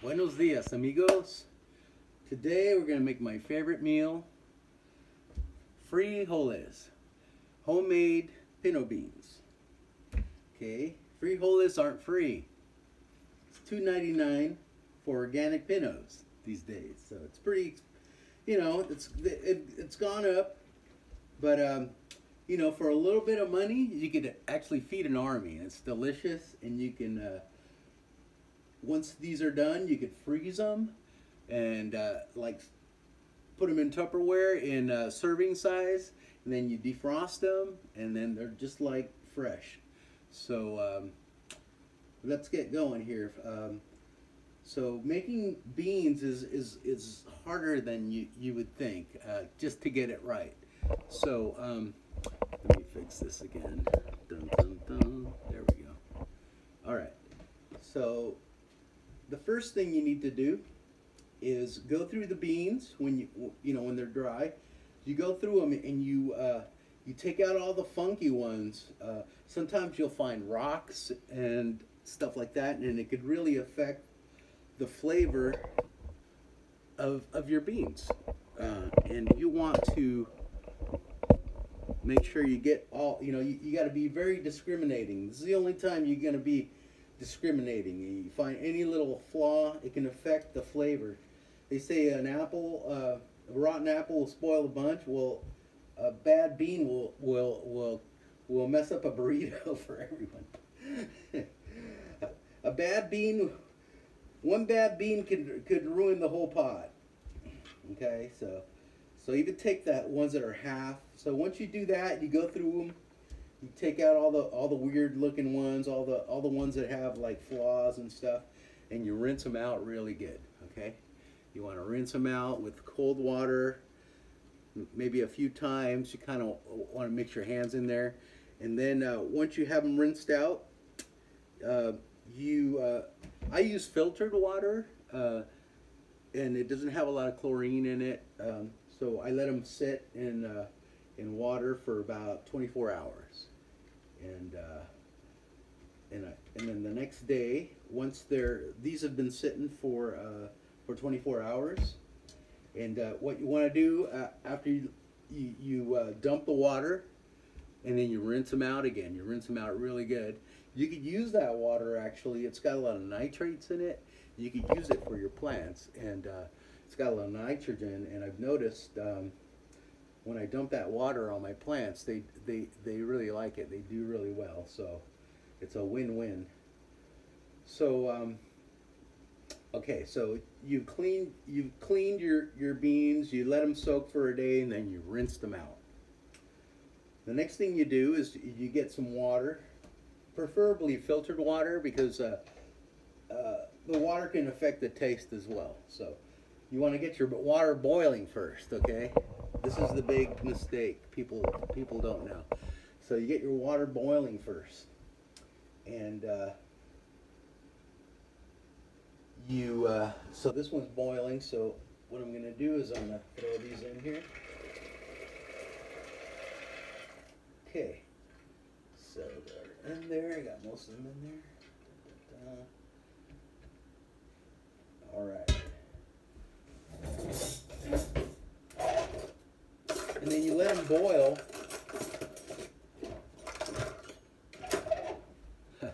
Buenos dias, amigos. Today we're gonna make my favorite meal, frijoles, homemade pinto beans. Okay, frijoles aren't free. It's $2.99 for organic pintos these days, so it's pretty. It's gone up, but for a little bit of money, you could actually feed an army, and it's delicious. And you can once these are done, you could freeze them and like put them in Tupperware in serving size, and then you defrost them, and then they're just like fresh. So let's get going here. So making beans is harder than you would think, just to get it right. So let me fix this again. Dun, dun, dun. There we go. All right. So the first thing you need to do is go through the beans when they're dry. You go through them and you take out all the funky ones. Sometimes you'll find rocks and stuff like that, and it could really affect the flavor of your beans. And you want to make sure you get all, you got to be very discriminating. This is the only time you're going to be discriminating. You find any little flaw, it can affect the flavor. They say a rotten apple will spoil the bunch. Well, a bad bean will mess up a burrito for everyone. A bad bean, one bad bean could ruin the whole pot. Okay, so you could take that ones that are half. So once you do that, you go through them. You take out all the weird looking ones, all the ones that have like flaws and stuff, and you rinse them out really good. Okay, you want to rinse them out with cold water, maybe a few times. You kind of want to mix your hands in there, and then once you have them rinsed out, I use filtered water, and it doesn't have a lot of chlorine in it, so I let them sit in water for about 24 hours, and then the next day, once these have been sitting for 24 hours, and what you want to do after you dump the water, and then you rinse them out again. You rinse them out really good. You could use that water, actually. It's got a lot of nitrates in it. You could use it for your plants, and it's got a lot of nitrogen. And I've noticed when I dump that water on my plants, they really like it. They do really well. So it's a win-win. So okay, so you've cleaned your beans. You let them soak for a day, and then you rinse them out. The next thing you do is you get some water, preferably filtered water, because the water can affect the taste as well. So you want to get your water boiling first, okay? This is the big mistake people don't know. So you get your water boiling first, and so this one's boiling. So what I'm going to do is I'm going to throw these in here. Okay, so they're in there. I got most of them in there. All right. And then you let them boil. Let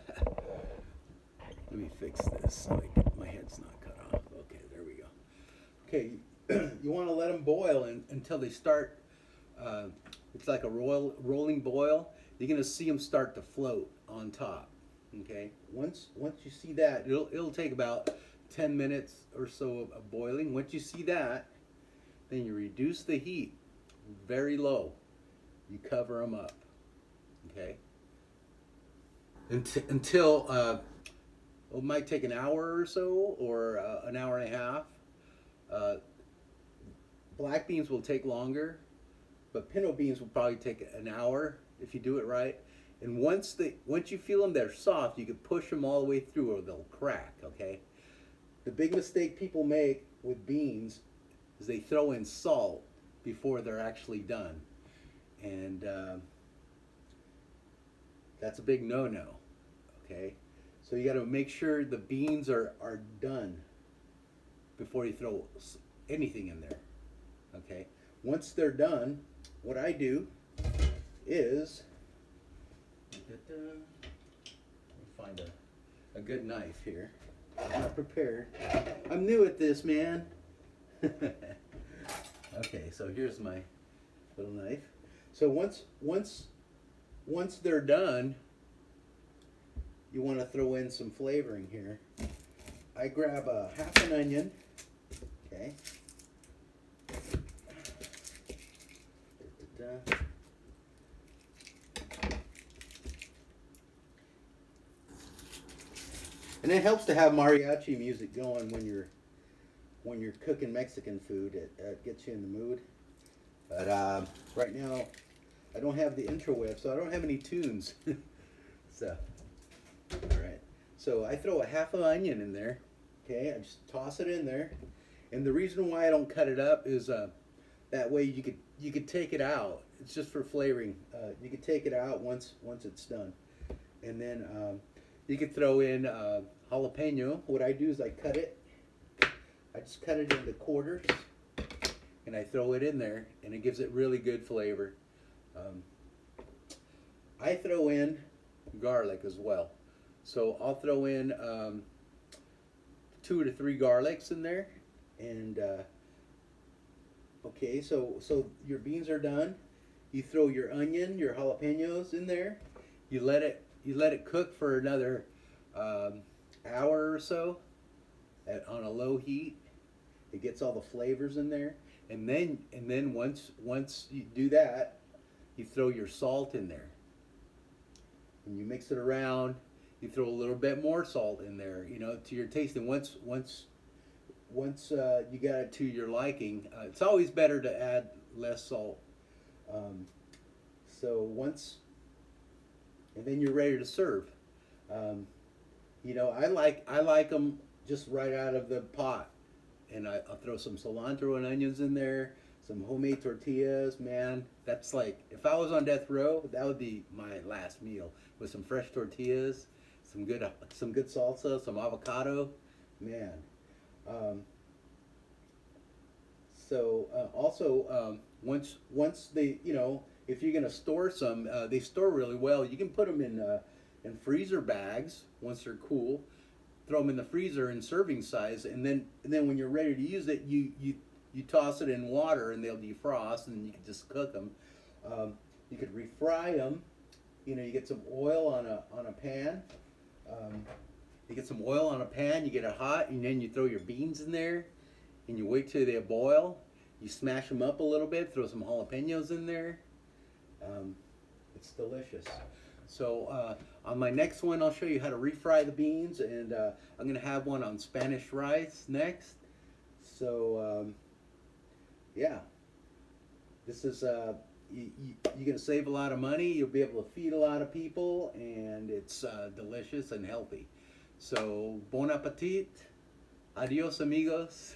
me fix this so my head's not cut off. Okay, there we go. Okay, you want to let them boil until they start. It's like a rolling boil. You're gonna see them start to float on top. Okay. Once you see that, it'll take about 10 minutes or so of boiling. Once you see that, then you reduce the heat very low. You cover them up. Okay. Until it might take an hour or so, or an hour and a half. Black beans will take longer, but pinto beans will probably take an hour if you do it right. And once you feel them, they're soft, you can push them all the way through or they'll crack, okay? The big mistake people make with beans is they throw in salt before they're actually done. And that's a big no-no, okay? So you got to make sure the beans are done. before you throw anything in there. Okay. Once they're done, what I do is, let me find a good knife here. I'm not prepared. I'm new at this, man. Okay, so here's my little knife. So once they're done, you want to throw in some flavoring here. I grab a half an onion. Okay. And it helps to have mariachi music going when you're cooking Mexican food. It gets you in the mood. But right now, I don't have the intro web, so I don't have any tunes. So, all right. So I throw a half an onion in there. Okay, I just toss it in there. And the reason why I don't cut it up is that way you could take it out. It's just for flavoring. You could take it out once it's done, and then you could throw in jalapeño. What I do is I cut it. I just cut it into quarters, and I throw it in there, and it gives it really good flavor. I throw in garlic as well, so I'll throw in 2 to 3 garlics in there, and okay, so your beans are done. You throw your onion, your jalapenos in there. You let it cook for another hour or so on a low heat. It gets all the flavors in there, and then once you do that, you throw your salt in there, and you mix it around. You throw a little bit more salt in there, to your taste. And once you got it to your liking, it's always better to add less salt. And then you're ready to serve. I like them just right out of the pot, and I'll throw some cilantro and onions in there, some homemade tortillas. Man, that's like, if I was on death row, that would be my last meal, with some fresh tortillas, some good salsa, some avocado, man. Also, once they, if you're gonna store some, they store really well. You can put them in freezer bags once they're cool. Throw them in the freezer in serving size, and then when you're ready to use it, you toss it in water, and they'll defrost, and you can just cook them. You could refry them. You get some oil on a pan. You get some oil on a pan. You get it hot, and then you throw your beans in there, and you wait till they boil. You smash them up a little bit. Throw some jalapenos in there. It's delicious. So on my next one, I'll show you how to refry the beans, and I'm going to have one on Spanish rice next. So yeah, this is you're going to save a lot of money. You'll be able to feed a lot of people, and it's delicious and healthy. So bon appetit. Adios, amigos.